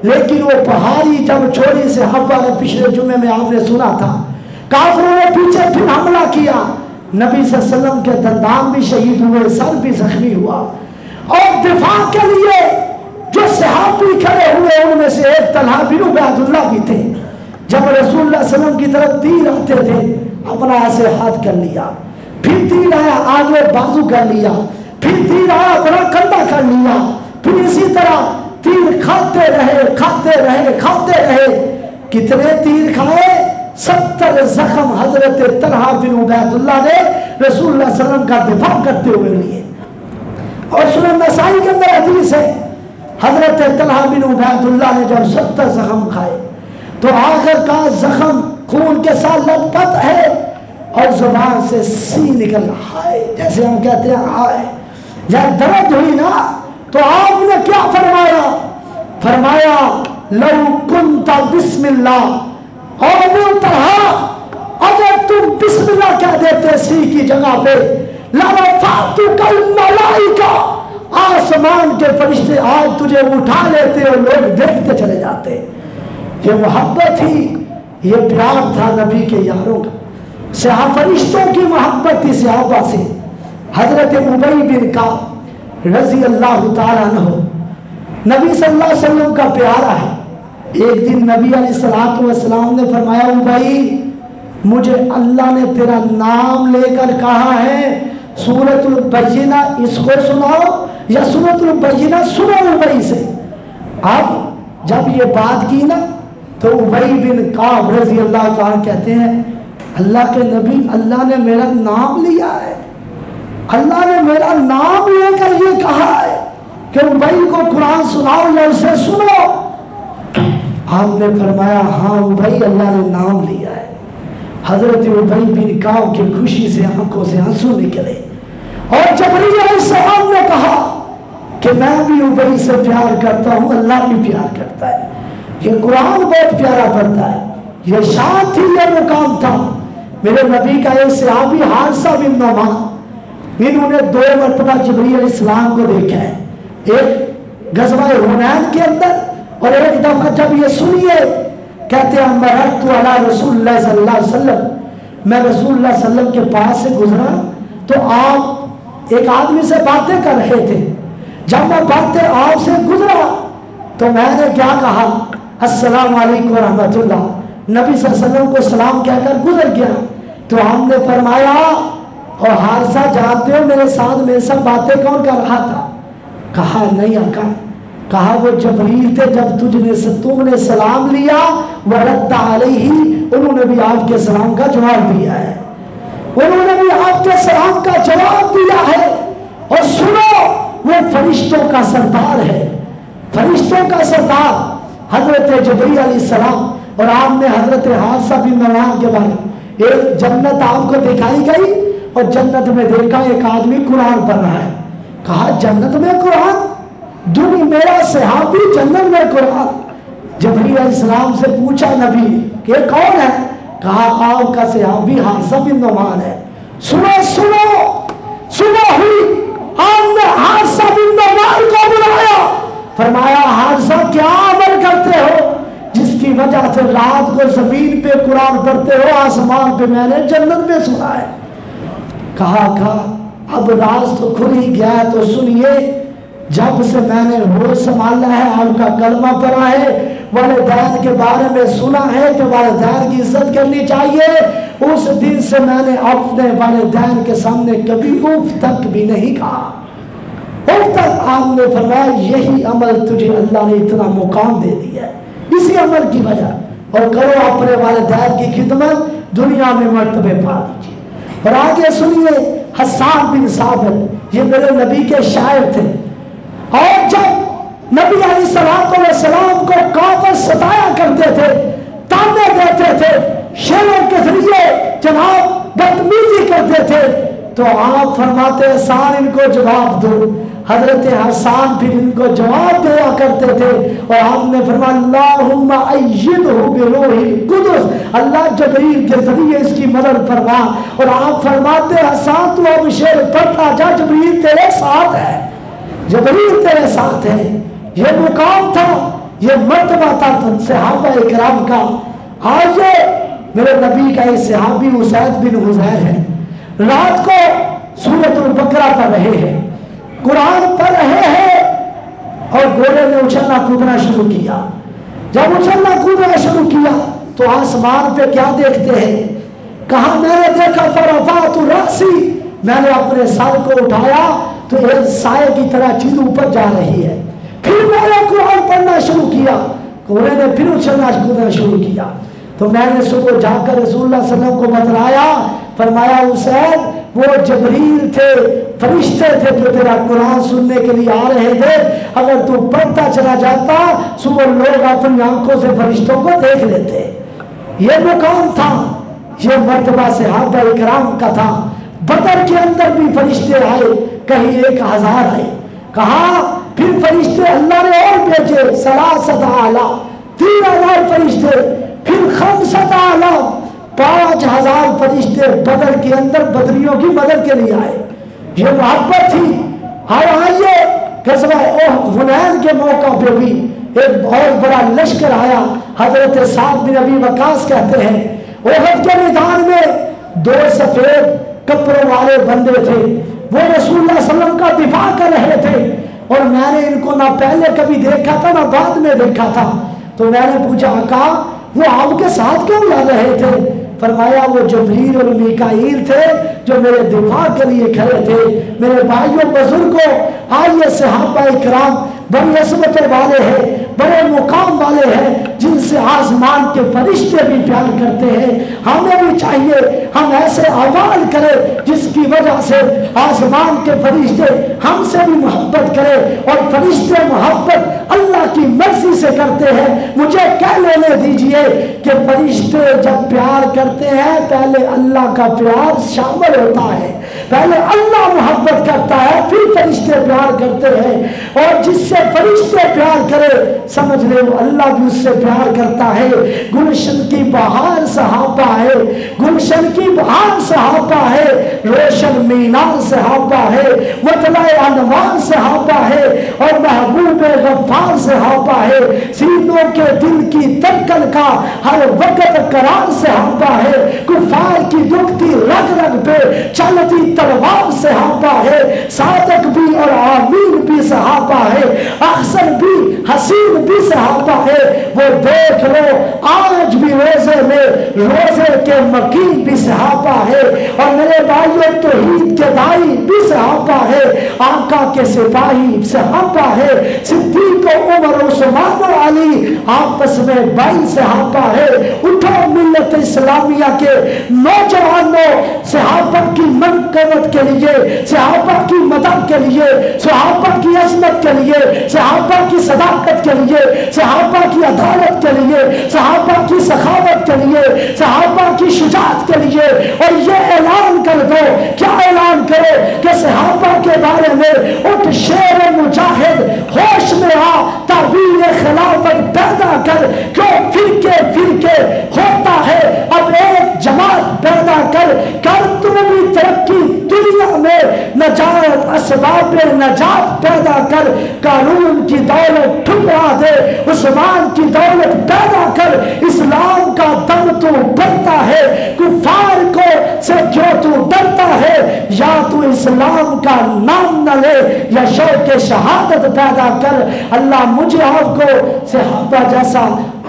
لیکن وہ پہاڑی جب چھوڑی صحابہ نے پچھلے جمعے میں آپ نے سنا تھا، کافروں نے پیچھے پھر حملہ کیا. نبی صلی اللہ علیہ وسلم کے دندان بھی شہید ہوئے، سر بھی زخمی ہوا. اور دفاع کے لیے جو صحابی کھڑے ہوئے ان میں سے ایک طلحہ بن عبید اللہ بھی تھے. جب رسول اللہ صلی اللہ علیہ وسلم کی طرف تیر آتے تھے اپنا ایسے ہاتھ کر لیا، پھر تیر آیا آگے بازو کر لیا، پھر تیر آیا اپنا کندھا کر لیا، پھر اسی طرح تیر کھاتے رہے. کتنے تیر کھائے؟ 70 زخم حضرت طلحہ بن عبید اللہ نے رسول اللہ صلی اللہ علیہ وسلم کا دفاع کرتے ہوئے لیے. اور سنن نسائی کے اندر حدیث ہے، حضرت طلحہ بن عبید اللہ نے جب 70 زخم کھائے تو آخر کا زخم خون کے ساتھ لت پت ہے اور زبان سے سی نکل رہا ہے، جیسے ہم کہتے ہیں آئے. جب درد ہوئی نا تو آپ نے کیا فرمایا لو کنت بسم اللہ، اور وہ طرح اگر تم بسم اللہ کہہ دیتے سی کی جگہ پہ، لرفعتک الملائکہ، آسمان کے فرشتے آج تجھے اٹھا لیتے اور لوگ دیکھتے چلے جاتے. یہ محبت ہی، یہ پیار تھا نبی کے یاروں کا. فرشتوں کی محبت تھی صحابہ سے. حضرت ابی بن کعب رضی اللہ تعالیٰ عنہ نبی صلی اللہ علیہ وسلم کا پیارا ہے. ایک دن نبی علیہ السلام نے فرمایا ابی، مجھے اللہ نے تیرا نام لے کر کہا ہے سورۃ البینہ اس کو سناؤ، یا سورۃ البینہ سنو ابی سے. اب جب یہ بات کی نا تو ابی بن کعب رضی اللہ تعالیٰ کہتے ہیں اللہ کے نبی، اللہ نے میرا نام لیا ہے، اللہ نے میرا نام لے کر یہ کہا ہے کہ ابی کو قرآن سناؤ یا اسے سنو. آپ نے فرمایا ہاں ابی، اللہ نے نام لیا ہے. حضرت ابی بن کعب کی خوشی سے آنکھوں سے آنسو نکلے. اور جبریل علیہ السلام نے کہا کہ میں بھی ابی سے پیار کرتا ہوں، اللہ بھی پیار کرتا ہے. یہ قرآن بہت پیارا پڑھتا ہے، یہ شان تھی، یہ مقام تھا۔ میرے نبی کا ایک صحابی حارثہ بن نعمان، انہوں نے 2 مرتبہ جبرائیل علیہ السلام کو دیکھا ہے، ایک غزوہ حنین کے اندر اور ایک دفعہ جب یہ سنیے کہتے ہیں مررت علی رسول اللہ صلی اللہ علیہ وسلم، میں رسول اللہ صلی اللہ علیہ وسلم کے پاس سے گزرا تو آپ ایک آدمی سے باتیں کر رہے تھے، جب میں باتیں آپ سے گزرا تو میں نے کیا کہا السلام علیکم ورحمۃ اللہ، نبی صلی اللہ علیہ وسلم کو سلام کہہ کر گزر گیا تو ہم نے فرمایا اور حارثہ جانتے ہو میرے ساتھ میرے ساتھ باتیں کون کر رہا تھا؟ کہا نہیں آقا، کہا وہ جبریل تھے، جب تم نے سلام لیا ورد علیہ، انہوں نے بھی آپ کے سلام کا جواب دیا ہے، انہوں نے بھی آپ کے سلام کا جواب دیا ہے۔ اور سنو وہ فرشتوں کا سردار ہے، فرشتوں کا سردار حضرت جبریل علیہ السلام، اور آپ نے حضرت حارثہ بن نعمان کے بارے میں ایک جنت آپ کو دکھائی گئی اور جنت میں دیکھا ایک آدمی قرآن پڑھ رہا ہے، کہا جنت میں قرآن، دنیا میرا صحابی جنت میں قرآن۔ جبریل علیہ السلام سے پوچھا نبی کہ کون ہے؟ کہا آپ کا صحابی حارثہ بن نعمان ہے۔ سنو سنو سنو ہوئی، آپ نے حارثہ بن نعمان کو بلایا، فرمایا حارثہ کیا عمل کرتے ہو جس کی وجہ سے رات کو زمین پہ قرآن پڑھتے ہو، آسمان پہ میں نے جنت میں سنا ہے؟ کہا اب راز تو کھل ہی گیا تو سنیے، جب سے میں نے ہوش سنبھالا ہے آپ کا کلمہ پڑھا ہے، والدین کے بارے میں سنا ہے کہ والدین کی عزت کرنی چاہیے، اس دن سے میں نے اپنے والدین کے سامنے کبھی اف تک بھی نہیں کہا۔ اف تک آپ نے فرمایا یہی عمل تجھے اللہ نے اتنا مقام دے دیا ہے، اسی عمل کی وجہ، اور کرو اپنے والدین کی خدمت، دنیا میں مرتبے پا دیجیے۔ اور آگے سنیے حسان بن ثابت، یہ میرے نبی کے شاعر تھے، اور جب نبی علیہ السلام کو کافر ستایا کرتے تھے، تانے دیتے تھے، شیروں کے ذریعے جناب بدتمیزی کرتے تھے، تو آپ فرماتے حسان ان کو جواب دو، حضرت حسان پھر ان کو جواب دیا کرتے تھے، اور ہم نے فرمایا اللہم ایدہ بروح القدس، اللہ جبریل کے ذریعے اس کی مدد فرما، اور آپ فرماتے حسان تو اب شعر پڑھتا جا، جبریل تیرے ساتھ ہے، جبریل تیرے ساتھ ہے۔ یہ مقام تھا، یہ مرتبہ تھا صحابہ اکرام کا۔ آج میرے نبی کا ایک صحابی اسید بن حضیر ہے، رات کو سورۃ البقرہ پڑھ رہے ہیں، قرآن پڑھ رہے ہیں، اور گھوڑے نے اچھلنا کودنا شروع کیا۔ جب اچھلنا کودنا شروع کیا تو آسمان پہ کیا دیکھتے ہیں؟ کہا میں نے دیکھا فرفعت راسی، میں نے اپنے سر کو اٹھایا تو ایک سائے کی طرح چیز اوپر جا رہی ہے، پھر میں نے قرآن پڑھنا شروع کیا، گھوڑے نے پھر اچھلنا کودنا شروع کیا، تو میں نے صبح جا کر رسول اللہ صلی اللہ علیہ وسلم کو بتلایا، فرمایا حسین وہ جبریل تھے، فرشتے تھے جو تیرا قرآن سننے کے لیے آ رہے تھے، اگر تو پڑھتا چلا جاتا صبح لوگ اپنی آنکھوں سے فرشتوں کو دیکھ لیتے۔ یہ مقام تھا، یہ مرتبہ صحابہ اکرام کا تھا۔ بدر کے اندر بھی فرشتے آئے، کہیں 1000 آئے، کہا پھر فرشتے اللہ نے اور بھیجے، 3000 فرشتے، پھر 500 5000 فرشتے بدر کے اندر بدریوں کی مدد کے لیے آئے۔ یہ محبت تھی۔ اور آئیے غزوہ حنین کے موقع پہ بھی ایک بہت بڑا لشکر آیا، حضرت سعد بن ابی وقاص کہتے ہیں احد کے میدان میں 2 سفید کپڑوں والے بندے تھے، وہ رسول اللہ صلی اللہ علیہ وسلم کا دفاع کر رہے تھے، اور میں نے ان کو نہ پہلے کبھی دیکھا تھا نہ بعد میں دیکھا تھا، تو میں نے پوچھا آقا وہ آپ کے ساتھ کیوں لڑ رہے تھے؟ فرمایا وہ جبریل اور میکائیل تھے جو میرے دفاع کے لیے کھڑے تھے۔ میرے بھائیوں بزرگوں، آئیے صحابہ اکرام بڑی عظمت والے ہیں، بڑے مقام والے ہیں، جن سے آسمان کے فرشتے بھی پیار کرتے ہیں۔ ہمیں بھی چاہیے ہم ایسے اعمال کریں جس کی وجہ سے آسمان کے فرشتے ہم سے بھی محبت کریں، اور فرشتے محبت اللہ کی مرضی سے کرتے ہیں۔ مجھے کہہ لینے دیجئے کہ فرشتے جب پیار کرتے ہیں پہلے اللہ کا پیار شامل ہوتا ہے، پہلے اللہ محبت کرتا ہے پھر فرشتے فرشتے پیار کرتے ہیں، اور جس سے فرشتے پیار کرے سمجھ لے وہ اللہ بھی اس سے پیار کرتا ہے۔ گلشن کی بہار صحابہ ہے، گلشن کی بہار صحابہ ہے، روشن مینار صحابہ ہے، مطلع انوار صحابہ ہے، اور محبوب غفار صحابہ ہے، سینوں کے دل کی دھڑکن کا ہر وقت قرار صحابہ ہے، کفار کی دکھتی رگ رگ پہ چلتی تلوار صحابہ ہے، صادق بھی اور آمین بھی صحابہ ہے، احسن بھی حسین بھی صحابہ ہے۔ وہ دیکھ لو آج بھی روزے میں روزے کے مقیم بھی صحابہ ہے، اور میرے بھائیوں توحید کے دائی بھی صحابہ ہے، آقا کے سپاہی صحابہ ہے، صدیق و عمر عثمان و علی آپس میں بھائی صحابہ ہے۔ اٹھو ملت اسلامیہ کے نوجوانوں، صحابہ کی منقبت کے لیے، صحابہ کی مدد کے لیے، صحابہ کی عظمت کے لیے، صحابہ کی صداقت کے لیے، صحابہ کی عدالت کے لیے، صحابہ کی سخاوت کے لیے، صحابہ کی شجاعت کے لیے، اور یہ اعلان کر دو، کیا اعلان کرو کہ صحابہ کے بارے میں اٹھ شیر مجاہد، ہوش میں آ، تعبیر خلافت پیدا کر، کیوں فرقے فرقے ہوتا ہے، اب ایک جماعت پیدا کر تو بھی ترقی دنیا میں، نجات اسباب نجات پیدا کر، قانون کی دولت ٹھکرا دے، عثمان کی دولت پیدا کر، اسلام کا دم تو بڑھتا ہے، کفار کو سے کیوں تو ڈرتا ہے، یا تو اسلام کا نام نہ لے یا شوق شہادت پیدا کر۔ اللہ مجھے آپ کو صحابہ جیسا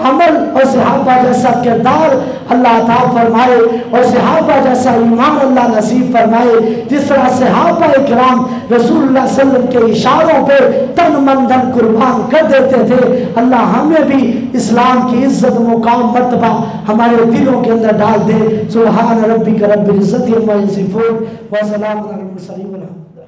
عمل اور صحابہ جیسا کردار اللہ عطا فرمائے، اور صحابہ جیسا ایمان اللہ نصیب فرمائے، جس طرح صحابہ اکرام رسول اللہ صلی اللہ علیہ وسلم کے اشاروں پہ تن من دھن قربان کر دیتے تھے۔ اللہ ہمیں بھی اسلام کی عزت مقام مرتبہ ہمارے دلوں کے اندر ڈال دے۔ سبحان ربک رب العزت عما یصفون وسلام علی المرسلین والحمد للہ۔